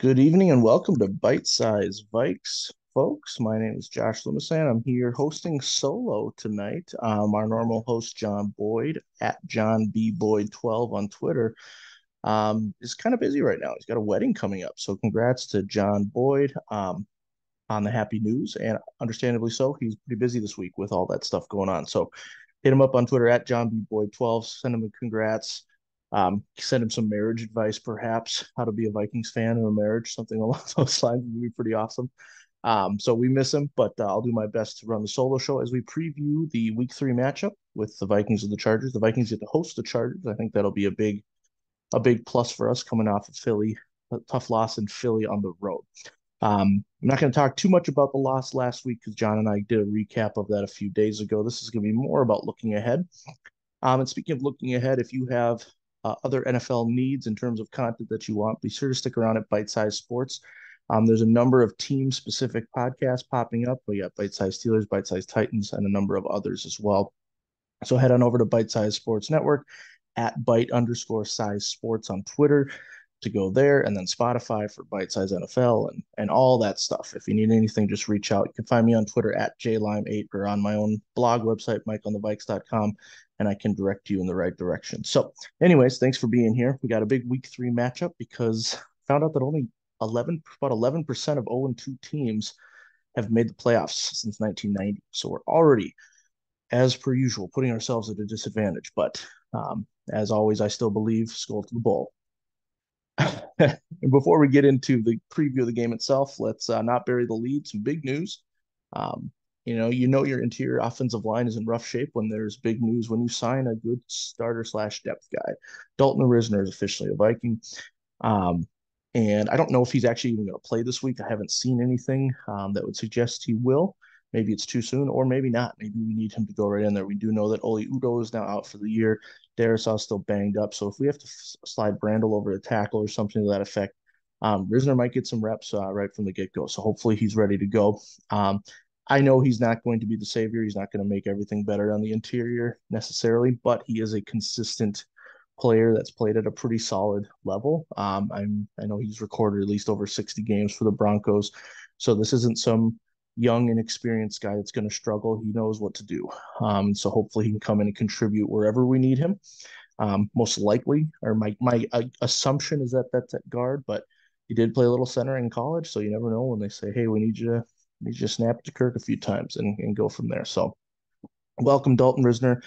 Good evening and welcome to Bite Size Vikes, folks. My name is Josh Lumasan. I'm here hosting solo tonight. Our normal host, John Boyd, at John B. Boyd 12 on Twitter, is kind of busy right now. He's got a wedding coming up. So congrats to John Boyd on the happy news. And understandably so, he's pretty busy this week with all that stuff going on. So hit him up on Twitter at John B. Boyd 12. Send him a congrats. Send him some marriage advice, perhaps how to be a Vikings fan in a marriage, something along those lines would be pretty awesome. So we miss him, but I'll do my best to run the solo show as we preview the Week 3 matchup with the Vikings and the Chargers. The Vikings get to host the Chargers. I think that'll be a big plus for us coming off of Philly, a tough loss in Philly on the road. I'm not going to talk too much about the loss last week because John and I did a recap of that a few days ago. This is going to be more about looking ahead. And speaking of looking ahead, if you have other NFL needs in terms of content that you want, be sure to stick around at Bite Size Sports. There's a number of team-specific podcasts popping up. We got Bite Size Steelers, Bite Size Titans, and a number of others as well. So head on over to Bite Size Sports Network at Bite_Size Sports on Twitter to go there, and then Spotify for Bite Size NFL and all that stuff. If you need anything, just reach out. You can find me on Twitter at JLime8 or on my own blog website, MikeOnTheVikes.com, and I can direct you in the right direction. So, anyways, thanks for being here. We got a big Week 3 matchup because I found out that only about 11% of 0-2 teams have made the playoffs since 1990. So we're already, as per usual, putting ourselves at a disadvantage. But as always, I still believe Skol to the bowl. And before we get into the preview of the game itself, let's not bury the lead. Some big news. Um, you know your interior offensive line is in rough shape when there's big news when you sign a good starter slash depth guy. Dalton Risner is officially a Viking. Um, and I don't know if he's actually even going to play this week. I haven't seen anything that would suggest he will. Maybe it's too soon, or maybe not. Maybe we need him to go right in there. We do know that Oli Udo is now out for the year. Darisaw still banged up. So if we have to slide Brandel over to tackle or something to that effect, Risner might get some reps right from the get-go. So hopefully he's ready to go. I know he's not going to be the savior. He's not going to make everything better on the interior necessarily, but he is a consistent player that's played at a pretty solid level. I know he's recorded at least over 60 games for the Broncos. So this isn't some young and experienced guy that's going to struggle. He knows what to do. So hopefully he can come in and contribute wherever we need him. Most likely, or my assumption is that that's at guard, but he did play a little center in college, so you never know when they say, "Hey, we need you to snap it to Kirk a few times and go from there." So welcome Dalton Risner.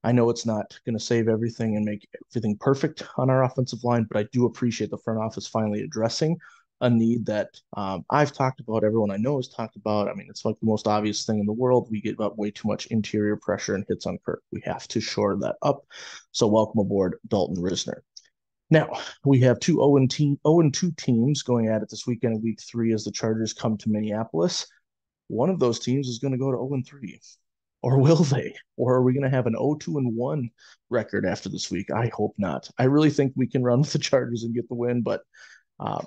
I know it's not going to save everything and make everything perfect on our offensive line, but I do appreciate the front office finally addressing a need that I've talked about, everyone I know has talked about. I mean, it's like the most obvious thing in the world. We get up way too much interior pressure and hits on Kirk. We have to shore that up. So welcome aboard, Dalton Risner. Now, we have two 0-2 teams going at it this weekend in Week 3 as the Chargers come to Minneapolis. One of those teams is going to go to 0-3. Or will they? Or are we going to have an 0-2-1 record after this week? I hope not. I really think we can run with the Chargers and get the win, but um,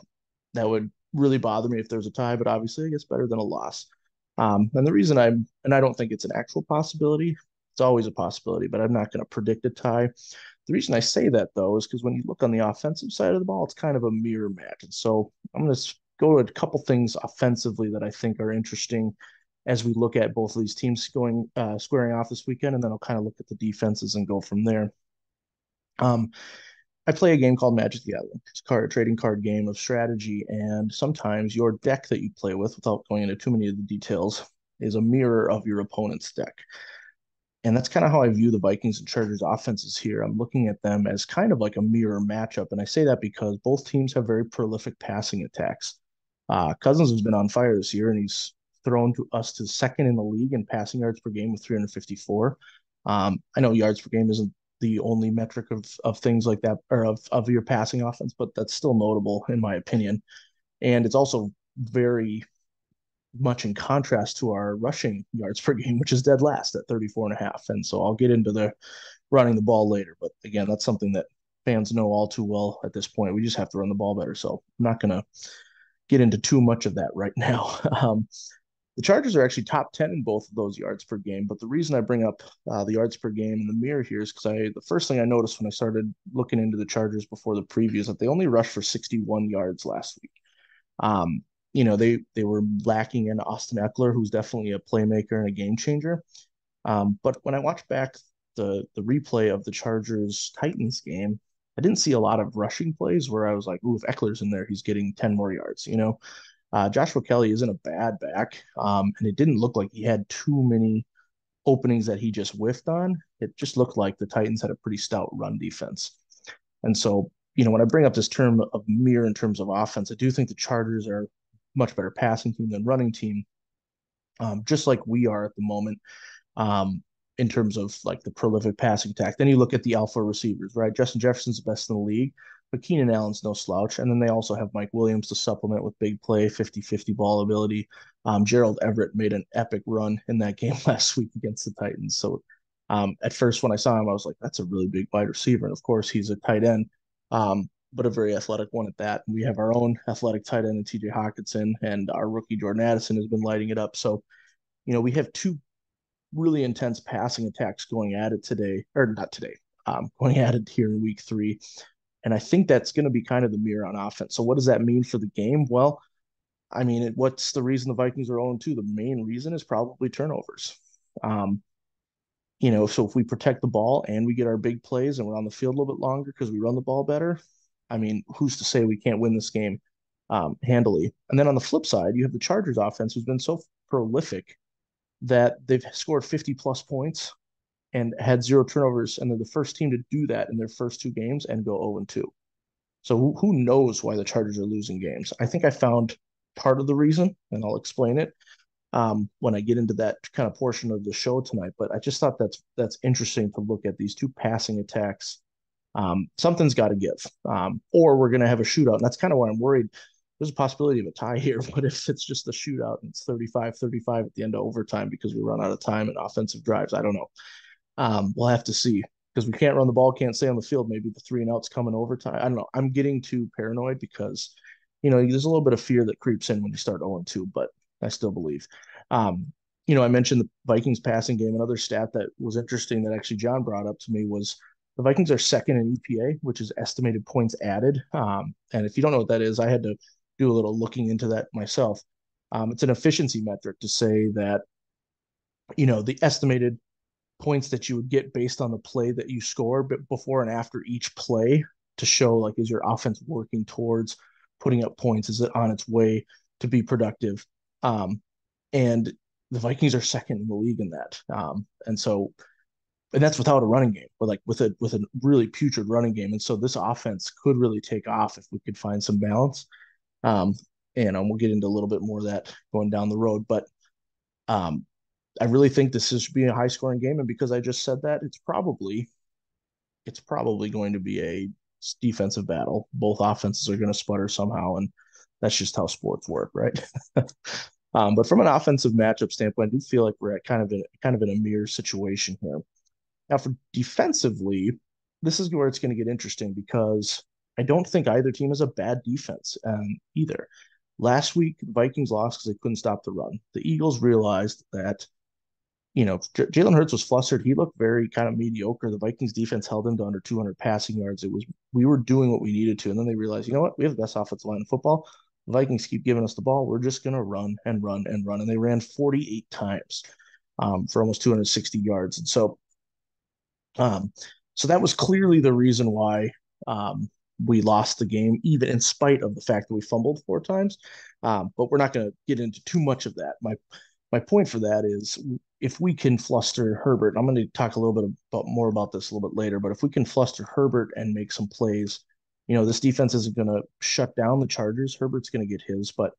that would really bother me if there's a tie. But obviously, I guess better than a loss. And the reason and I don't think it's an actual possibility. It's always a possibility, but I'm not going to predict a tie. The reason I say that though is because when you look on the offensive side of the ball, it's kind of a mirror match. And so I'm going to go to a couple things offensively that I think are interesting as we look at both of these teams going squaring off this weekend, and then I'll kind of look at the defenses and go from there. Um, I play a game called Magic the Gathering. It's a trading card game of strategy, and sometimes your deck that you play with, without going into too many of the details, is a mirror of your opponent's deck. And that's kind of how I view the Vikings and Chargers offenses here. I'm looking at them as kind of like a mirror matchup. And I say that because both teams have very prolific passing attacks. Cousins has been on fire this year, and he's thrown to us to second in the league in passing yards per game with 354. I know yards per game isn't the only metric of things like that, or of your passing offense, but that's still notable in my opinion. And it's also very much in contrast to our rushing yards per game, which is dead last at 34 and a half. And so I'll get into the running the ball later. But again, that's something that fans know all too well at this point. We just have to run the ball better. So I'm not going to get into too much of that right now. The Chargers are actually top 10 in both of those yards per game. But the reason I bring up the yards per game in the mirror here is because the first thing I noticed when I started looking into the Chargers before the preview is that they only rushed for 61 yards last week. Um, they were lacking in Austin Eckler, who's definitely a playmaker and a game changer. But when I watched back the replay of the Chargers Titans game, I didn't see a lot of rushing plays where I was like, "Ooh, if Eckler's in there, he's getting 10 more yards." Joshua Kelly isn't a bad back, and it didn't look like he had too many openings that he just whiffed on. It just looked like the Titans had a pretty stout run defense. And so, when I bring up this term of mirror in terms of offense, I do think the Chargers are much better passing team than running team, just like we are at the moment, in terms of like the prolific passing attack. Then you look at the alpha receivers, right? Justin Jefferson's the best in the league, but Keenan Allen's no slouch. And then they also have Mike Williams to supplement with big play, 50-50 ball ability. Gerald Everett made an epic run in that game last week against the Titans. So at first, when I saw him, I was like, that's a really big wide receiver. And of course, he's a tight end, but a very athletic one at that. And we have our own athletic tight end in TJ Hawkinson, and our rookie Jordan Addison has been lighting it up. So, we have two really intense passing attacks going at it today, or not today, going at it here in week 3. And I think that's going to be kind of the mirror on offense. So what does that mean for the game? Well, I mean, what's the reason the Vikings are 0-2? The main reason is probably turnovers. Um, so if we protect the ball and we get our big plays and we're on the field a little bit longer because we run the ball better, I mean, who's to say we can't win this game handily? And then on the flip side, you have the Chargers offense who's been so prolific that they've scored 50 plus points and had 0 turnovers, and they're the first team to do that in their first 2 games and go 0-2. So who knows why the Chargers are losing games? I think I found part of the reason, and I'll explain it when I get into that kind of portion of the show tonight. But I just thought that's interesting to look at these 2 passing attacks. Something's got to give, or we're going to have a shootout. And that's kind of why I'm worried. There's a possibility of a tie here. What if it's just a shootout and it's 35-35 at the end of overtime because we run out of time in offensive drives? I don't know. We'll have to see because we can't run the ball, can't stay on the field. Maybe the 3 and outs come in overtime. I don't know. I'm getting too paranoid because, there's a little bit of fear that creeps in when you start 0-2, but I still believe. I mentioned the Vikings passing game. Another stat that was interesting that actually John brought up to me was the Vikings are second in EPA, which is estimated points added. And if you don't know what that is, I had to do a little looking into that myself. It's an efficiency metric to say that, the estimated points that you would get based on the play that you score, but before and after each play to show like, is your offense working towards putting up points? Is it on its way to be productive? And the Vikings are second in the league in that. And that's without a running game, but like with a really putrid running game. And so this offense could really take off if we could find some balance. Um, and we'll get into a little bit more of that going down the road. But um, I really think this is being a high scoring game. And because I just said that, it's probably going to be a defensive battle. Both offenses are going to sputter somehow, and that's just how sports work, right? But from an offensive matchup standpoint, I do feel like we're at kind of in a mirror situation here. Now, for defensively, this is where it's going to get interesting because I don't think either team has a bad defense either. Last week, the Vikings lost because they couldn't stop the run. The Eagles realized that Jalen Hurts was flustered. He looked very kind of mediocre. The Vikings defense held him to under 200 passing yards. We were doing what we needed to, and then they realized, you know what? We have the best offensive line in football. The Vikings keep giving us the ball. We're just going to run and run and run, and they ran 48 times for almost 260 yards. And um, so that was clearly the reason why we lost the game, even in spite of the fact that we fumbled 4 times. But we're not going to get into too much of that. My point for that is if we can fluster Herbert, I'm going to talk a little bit more about this a little bit later, but if we can fluster Herbert and make some plays, this defense isn't going to shut down the Chargers. Herbert's going to get his, but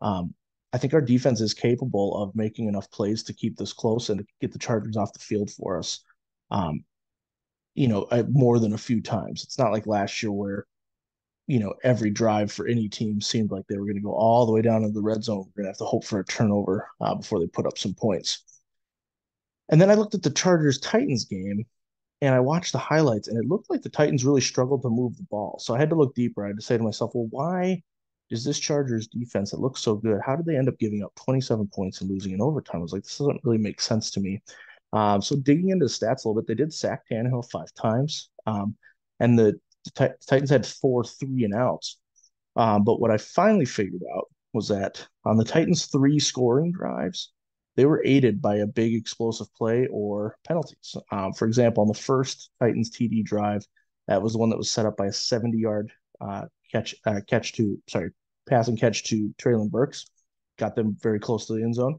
I think our defense is capable of making enough plays to keep this close and to get the Chargers off the field for us. More than a few times. It's not like last year where, every drive for any team seemed like they were going to go all the way down into the red zone. We're going to have to hope for a turnover before they put up some points. And then I looked at the Chargers Titans game and I watched the highlights and it looked like the Titans really struggled to move the ball. So I had to look deeper. I had to say to myself, well, why does this Chargers defense that looks so good, how did they end up giving up 27 points and losing in overtime? I was like, this doesn't really make sense to me. So digging into the stats a little bit, they did sack Tannehill 5 times. And the Titans had 4 3 and outs. But what I finally figured out was that on the Titans' three scoring drives, they were aided by a big explosive play or penalties. For example, on the first Titans TD drive, that was the one that was set up by a 70-yard catch to, sorry, pass and catch to Traylon Burks, got them very close to the end zone.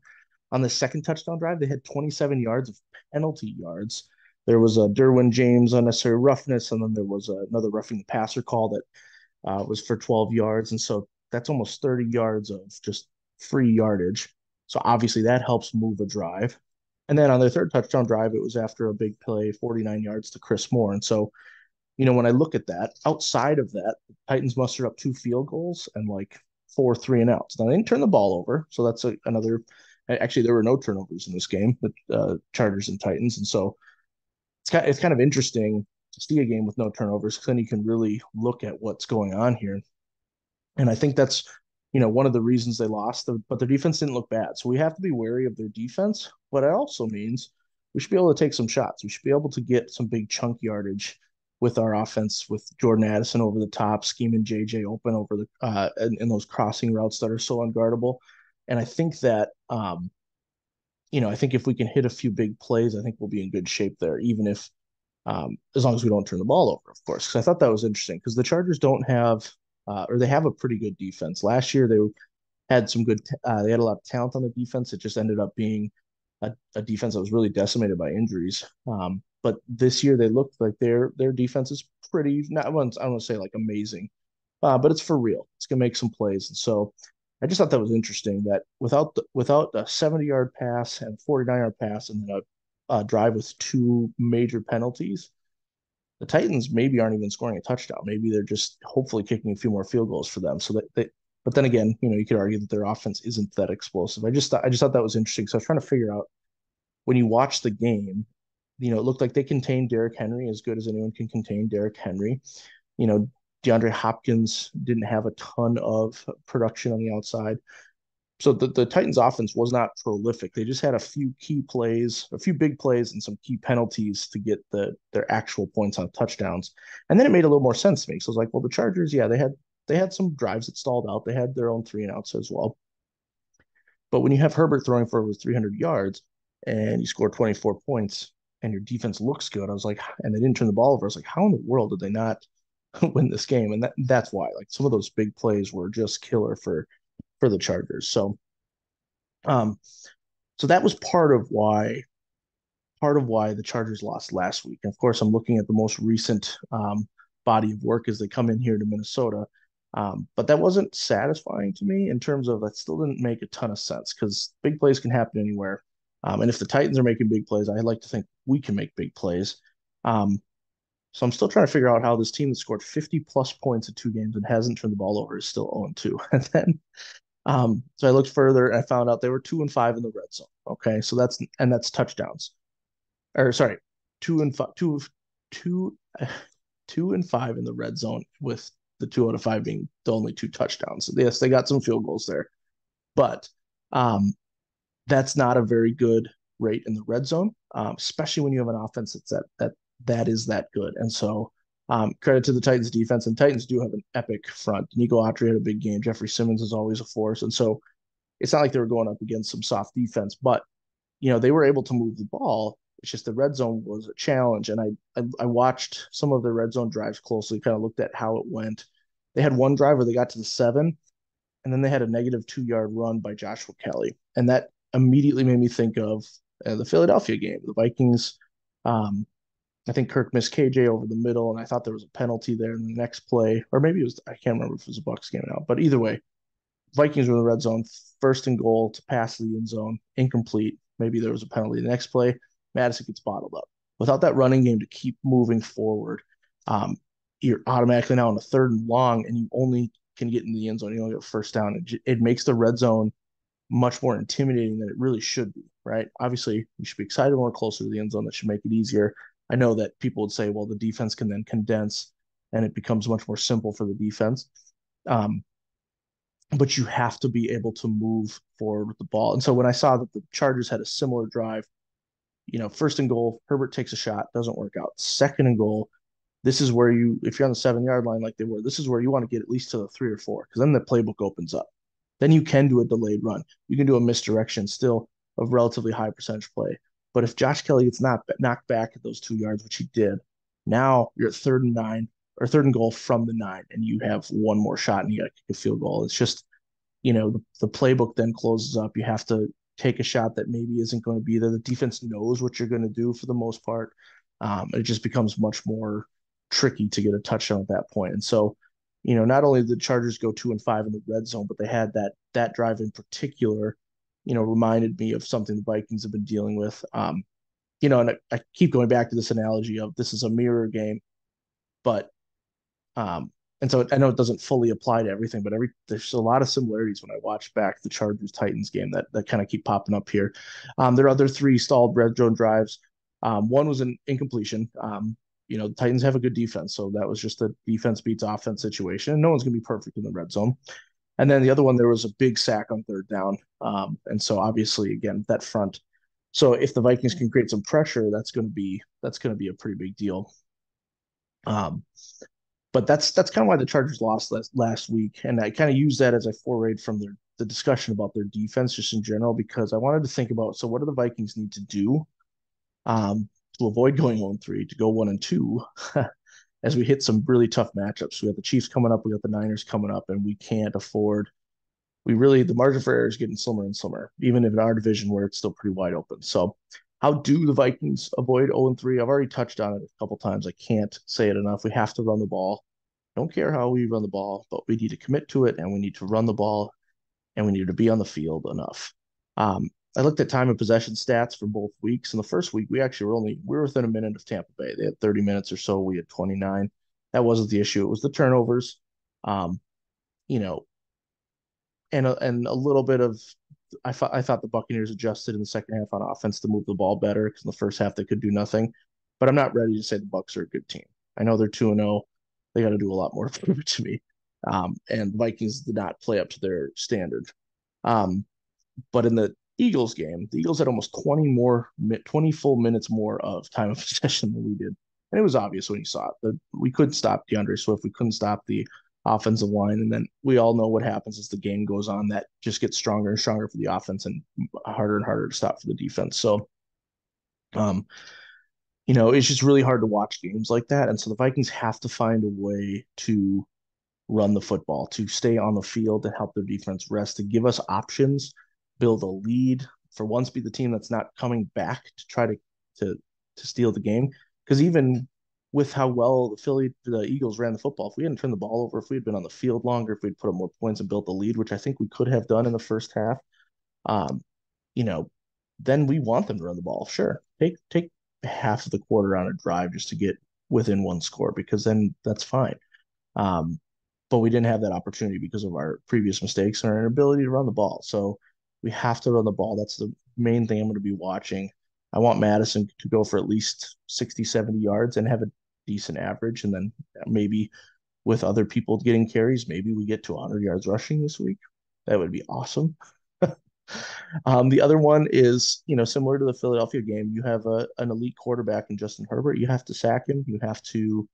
On the second touchdown drive, they had 27 yards of penalty yards. There was a Derwin James unnecessary roughness, and then there was another roughing the passer call that was for 12 yards. And so that's almost 30 yards of just free yardage. So obviously that helps move a drive. And then on their third touchdown drive, it was after a big play, 49 yards to Chris Moore. And so, when I look at that, outside of that, the Titans mustered up two field goals and like four three and outs. Now they didn't turn the ball over. So that's another. Actually, there were no turnovers in this game, the Chargers and Titans. And so it's kind of interesting to see a game with no turnovers because then you can really look at what's going on here. And I think that's, one of the reasons they lost, but their defense didn't look bad. So we have to be wary of their defense, but it also means we should be able to take some shots. We should be able to get some big chunk yardage with our offense, with Jordan Addison over the top, scheming JJ open over the in those crossing routes that are so unguardable. And I think that I think if we can hit a few big plays, I think we'll be in good shape there, even if as long as we don't turn the ball over, of course. Because I thought that was interesting because the Chargers don't have, or they have a pretty good defense. Last year they had some good, they had a lot of talent on the defense. It just ended up being a defense that was really decimated by injuries. But this year they looked like their defense is pretty. Not I don't want to say like amazing, but it's for real. It's gonna make some plays, and so I just thought that was interesting that without a 70-yard pass and 49-yard pass and then a drive with two major penalties, the Titans maybe aren't even scoring a touchdown. Maybe they're just hopefully kicking a few more field goals for them. So but then again, you could argue that their offense isn't that explosive. I just thought that was interesting. So I was trying to figure out when you watch the game, it looked like they contained Derrick Henry as good as anyone can contain Derrick Henry. You know, DeAndre Hopkins didn't have a ton of production on the outside. So the Titans offense was not prolific. They just had a few key plays, a few big plays, and some key penalties to get their actual points on touchdowns. And then it made a little more sense to me. So I was like, well, the Chargers, yeah, they had some drives that stalled out. They had their own three and outs as well. But when you have Herbert throwing for over 300 yards and you score 24 points and your defense looks good, I was like, and they didn't turn the ball over. I was like, how in the world did they not win this game? And that's why, like, some of those big plays were just killer for the Chargers. Um, so that was part of why the Chargers lost last week. And of course, I'm looking at the most recent body of work as they come in here to Minnesota. But that wasn't satisfying to me in terms of that still didn't make a ton of sense because big plays can happen anywhere. And if the Titans are making big plays, I like to think we can make big plays. Um, so I'm still trying to figure out how this team that scored 50 plus points in two games and hasn't turned the ball over is still 0-2. And then so I looked further and I found out they were 2-5 in the red zone. Okay, so that's touchdowns. Or sorry, two and five, two, 2-5 in the red zone with the 2 out of 5 being the only two touchdowns. So yes, they got some field goals there, but um, that's not a very good rate in the red zone, especially when you have an offense that is that good. And so credit to the Titans defense, and Titans do have an epic front. Nico Autry had a big game. Jeffrey Simmons is always a force, and so it's not like they were going up against some soft defense, but they were able to move the ball. It's just the red zone was a challenge, and I watched some of the red zone drives closely, kind of looked at how it went. They had one drive where they got to the 7, and then they had a negative 2-yard run by Joshua Kelly, and that immediately made me think of the Philadelphia game, the Vikings. I think Kirk missed KJ over the middle, and I thought there was a penalty there in the next play, or maybe it was, I can't remember if it was a Bucks game out, but either way, Vikings were in the red zone, first and goal to pass the end zone, incomplete. Maybe there was a penalty. The next play, Madison gets bottled up. Without that running game to keep moving forward, you're automatically now on a third and long, and you only can get in the end zone. You only get a first down. It makes the red zone much more intimidating than it really should be, right? Obviously, you should be excited when we're closer to the end zone. That should make it easier. I know that people would say, well, the defense can then condense and it becomes much more simple for the defense. Um, but you have to be able to move forward with the ball. And so when I saw that the Chargers had a similar drive, first and goal, Herbert takes a shot, doesn't work out. Second and goal, this is where you, if you're on the 7 yard line like they were, this is where you want to get at least to the 3 or 4, because then the playbook opens up. Then you can do a delayed run. You can do a misdirection still of relatively high percentage play. But if Josh Kelly gets knocked back at those 2 yards, which he did, now you're at 3rd and 9 or 3rd and goal from the 9, and you have one more shot and you got to kick a field goal. It's just, the playbook then closes up. You have to take a shot that maybe isn't going to be there. The defense knows what you're going to do for the most part. It just becomes much more tricky to get a touchdown at that point. And so, not only did the Chargers go 2-5 in the red zone, but they had that drive in particular, reminded me of something the Vikings have been dealing with. And I keep going back to this analogy of this is a mirror game, but and so I know it doesn't fully apply to everything, but there's a lot of similarities when I watch back the Chargers Titans game that kind of keep popping up here. There are other three stalled red zone drives. One was an incompletion. The Titans have a good defense, so that was just a defense beats offense situation. And no one's going to be perfect in the red zone. And then the other one, there was a big sack on 3rd down. And so obviously, again, that front. So if the Vikings can create some pressure, that's going to be a pretty big deal. But that's kind of why the Chargers lost last week, and I kind of used that as I forayed from the discussion about their defense just in general, because I wanted to think about, so what do the Vikings need to do to avoid going 0-3, to go 1-2 as we hit some really tough matchups. We got the Chiefs coming up, we got the Niners coming up, and we can't afford. The margin for error is getting slimmer and slimmer, even in our division where it's still pretty wide open. So how do the Vikings avoid 0-3? I've already touched on it a couple times. I can't say it enough. We have to run the ball. Don't care how we run the ball, but we need to commit to it, and we need to run the ball, and we need to be on the field enough. I looked at time of possession stats for both weeks. In the first week, we actually were within a minute of Tampa Bay. They had 30 minutes or so. We had 29. That wasn't the issue. It was the turnovers. Um, you know, and a little bit of I thought the Buccaneers adjusted in the second half on offense to move the ball better, because in the first half they could do nothing. But I'm not ready to say the Bucs are a good team. I know they're 2-0. They got to do a lot more to prove it to me. And the Vikings did not play up to their standard. But in the Eagles game, the Eagles had almost 20 full minutes more of time of possession than we did. And it was obvious when you saw it. We couldn't stop DeAndre Swift. We couldn't stop the offensive line. And then we all know what happens as the game goes on. That just gets stronger and stronger for the offense and harder to stop for the defense. So, it's just really hard to watch games like that. And so the Vikings have to find a way to run the football, to stay on the field, to help their defense rest, to give us options, build a lead, for once be the team that's not coming back to try to steal the game. Because even with how well the Eagles ran the football, if we hadn't turned the ball over, if we had been on the field longer, if we'd put up more points and built the lead, which I think we could have done in the first half, um, you know, then we want them to run the ball. Sure, take half of the quarter on a drive just to get within one score, because then that's fine. Um, but we didn't have that opportunity because of our previous mistakes and our inability to run the ball. So we have to run the ball. That's the main thing I'm going to be watching. I want Madison to go for at least 60, 70 yards and have a decent average. And then maybe with other people getting carries, maybe we get to 100 yards rushing this week. That would be awesome. The other one is, similar to the Philadelphia game, you have an elite quarterback in Justin Herbert. You have to sack him. You have to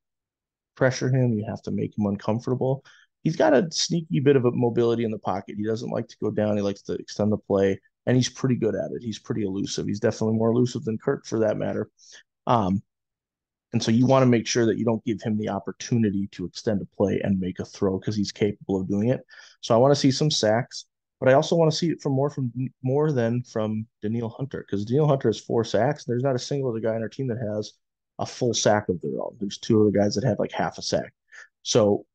pressure him. You have to make him uncomfortable. He's got a sneaky bit of a mobility in the pocket. He doesn't like to go down. He likes to extend the play, and he's pretty good at it. He's pretty elusive. He's definitely more elusive than Kirk, for that matter. And so you want to make sure that you don't give him the opportunity to extend a play and make a throw, because he's capable of doing it. So I want to see some sacks, but I also want to see it more than from Danielle Hunter, because Danielle Hunter has 4 sacks. There's not a single other guy on our team that has a full sack of their own. There's 2 other guys that have like half a sack. So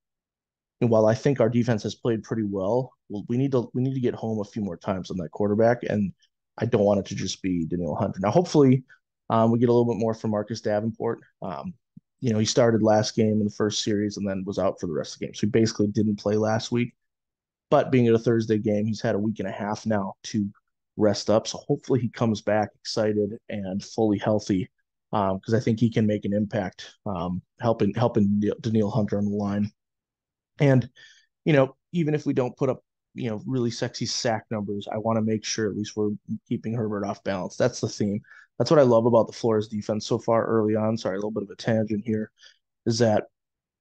while I think our defense has played pretty well, we need to get home a few more times on that quarterback, and I don't want it to just be Danielle Hunter. Now, hopefully, we get a little bit more from Marcus Davenport. He started last game in the first series and then was out for the rest of the game. So he basically didn't play last week. But being at a Thursday game, he's had a week and a half now to rest up. So hopefully he comes back excited and fully healthy, because I think he can make an impact, helping Danielle Hunter on the line. And, even if we don't put up, really sexy sack numbers, I want to make sure at least we're keeping Herbert off balance. That's the theme. That's what I love about the Flores defense so far early on. Sorry, a little bit of a tangent here. is that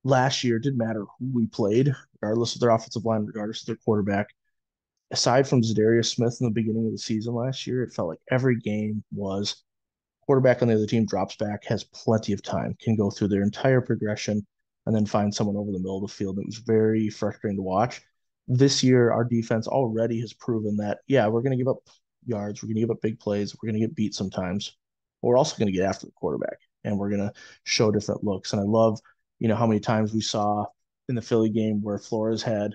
last year it didn't matter who we played, regardless of their offensive line, regardless of their quarterback. Aside from Zadarius Smith in the beginning of the season last year, it felt like every game was quarterback on the other team drops back, has plenty of time, can go through their entire progression, and then find someone over the middle of the field. It was very frustrating to watch. This year, our defense already has proven that, yeah, we're going to give up yards, we're going to give up big plays, we're going to get beat sometimes, but we're also going to get after the quarterback, and we're going to show different looks. And I love, how many times we saw in the Philly game where Flores had,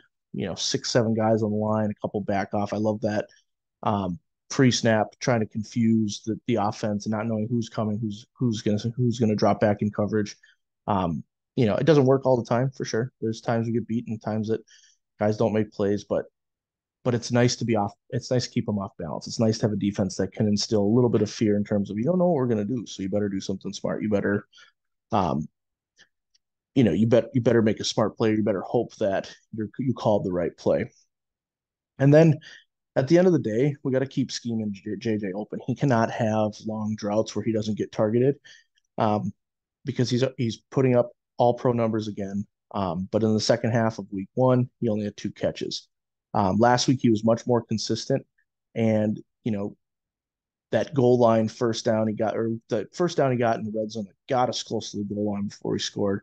six, seven guys on the line, a couple back off. I love that. Um, Pre-snap trying to confuse the offense and not knowing who's coming, who's gonna drop back in coverage. Um, it doesn't work all the time for sure. There's times we get beaten, times that guys don't make plays, but it's nice to be off. It's nice to keep them off balance. It's nice to have a defense that can instill a little bit of fear in terms of you don't know what we're gonna do, so you better do something smart. You better um, you better make a smart play. You better hope that you called the right play. And then at the end of the day, we got to keep scheming JJ open. He cannot have long droughts where he doesn't get targeted, um, because he's putting up all pro numbers again. But in the second half of week one, he only had two catches. Last week he was much more consistent, and that goal line first down he got, or the first down he got in the red zone that got us close to the goal line before he scored.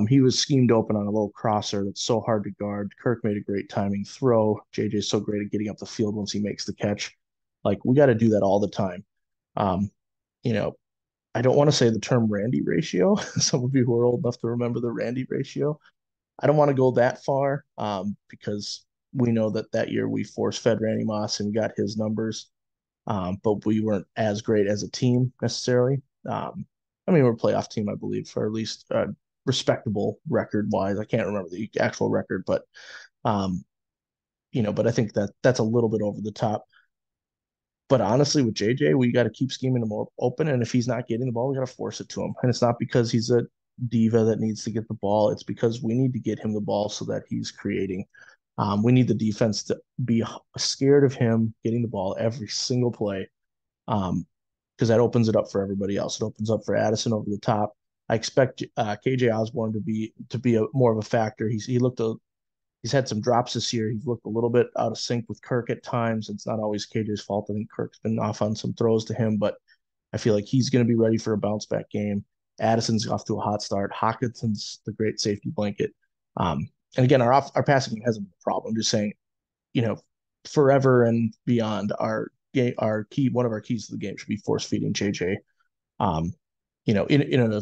He was schemed open on a little crosser that's so hard to guard. Kirk made a great timing throw. JJ's so great at getting up the field once he makes the catch. Like, we got to do that all the time. Um, you know, I don't want to say the term Randy ratio. Some of you who are old enough to remember the Randy ratio. I don't want to go that far, because we know that year we force fed Randy Moss and got his numbers, but we weren't as great as a team necessarily. I mean, we're a playoff team, I believe, for at least respectable record wise. I can't remember the actual record, um, but I think that's a little bit over the top. But honestly, with JJ, we got to keep scheming him open, and if he's not getting the ball, we got to force it to him. And it's not because he's a diva that needs to get the ball; it's because we need to get him the ball so that he's creating. We need the defense to be scared of him getting the ball every single play, because that opens it up for everybody else. It opens up for Addison over the top. I expect KJ Osborne to be more of a factor. He's had some drops this year. He's looked a little bit out of sync with Kirk at times. It's not always KJ's fault. I think Kirk's been off on some throws to him, but I feel like he's going to be ready for a bounce back game. Addison's off to a hot start. Hawkinson's the great safety blanket. And again, our passing game hasn't been a problem. I'm just saying, you know, forever and beyond, one of our keys to the game should be force feeding JJ. Um, in a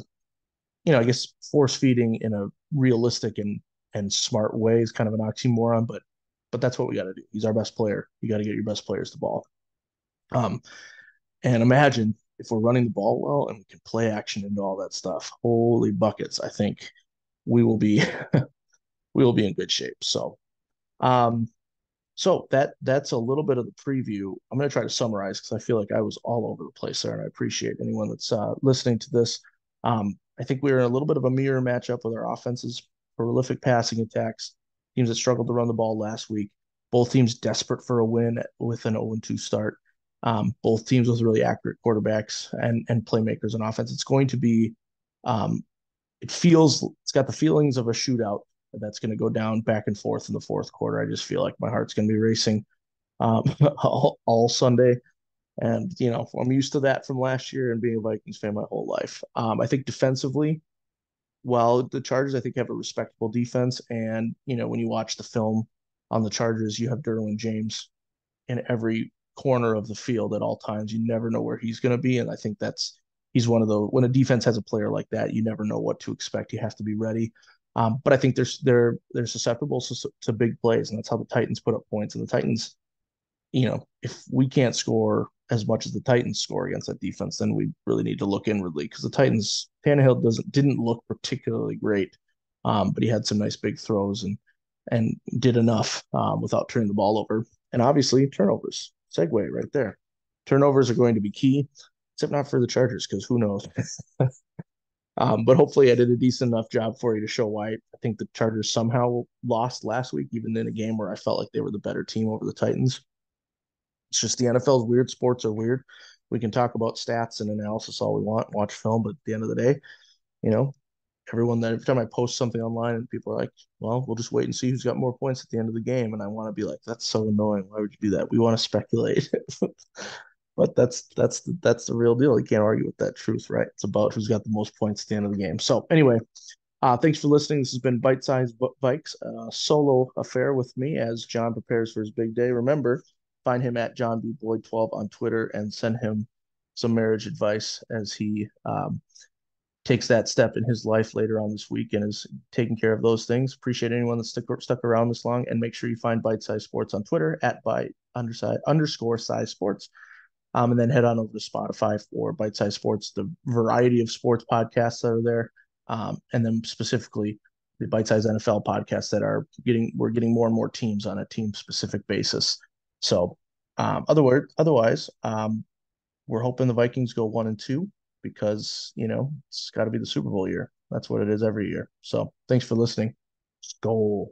I guess force feeding in a realistic and smart way is kind of an oxymoron, but that's what we got to do. He's our best player. You got to get your best players the ball. Um, and imagine if we're running the ball well and we can play action into all that stuff. Holy buckets! I think we will be we will be in good shape. Um, so that's a little bit of the preview. I'm going to try to summarize because I feel like I was all over the place there, and I appreciate anyone that's listening to this. I think we were in a little bit of a mirror matchup with our offenses, prolific passing attacks, teams that struggled to run the ball last week. Both teams desperate for a win with an 0-2 start. Both teams with really accurate quarterbacks and playmakers on offense. It's going to be, um, it's got the feelings of a shootout that's going to go down back and forth in the fourth quarter. I just feel like my heart's going to be racing all Sunday. And, I'm used to that from last year and being a Vikings fan my whole life. I think defensively, while the Chargers, I think, have a respectable defense. And, when you watch the film on the Chargers, you have Derwin James in every corner of the field at all times. You never know where he's going to be. And I think he's one of the, when a defense has a player like that, you never know what to expect. You have to be ready. But I think they're susceptible to big plays, and that's how the Titans put up points. And the Titans, if we can't score as much as the Titans score against that defense, then we really need to look inwardly, because the Titans, Tannehill didn't look particularly great, but he had some nice big throws and did enough without turning the ball over. And obviously, turnovers, segue right there. Turnovers are going to be key, except not for the Chargers, because who knows? But hopefully I did a decent enough job for you to show why I think the Chargers somehow lost last week, even in a game where I felt like they were the better team over the Titans. It's just the NFL's weird. Sports are weird. We can talk about stats and analysis all we want, watch film, but at the end of the day, you know, everyone that every time I post something online and people are like, well, we'll just wait and see who's got more points at the end of the game. And I want to be like, that's so annoying. Why would you do that? We want to speculate. But that's the real deal. You can't argue with that truth, right? It's about who's got the most points at the end of the game. So anyway, thanks for listening. This has been Bite Size Vikes, solo affair with me as John prepares for his big day. Remember, find him at John B. Boyd 12 on Twitter and send him some marriage advice as he takes that step in his life later on this week and is taking care of those things. Appreciate anyone that stuck around this long, and make sure you find Bite Size Sports on Twitter at underscore size sports. And then head on over to Spotify for Bite Size Sports, the variety of sports podcasts that are there, and then specifically the Bite Size NFL podcasts that are we're getting more and more teams on a team specific basis. So, otherwise, we're hoping the Vikings go 1-2 because it's got to be the Super Bowl year. That's what it is every year. So, thanks for listening. Skol.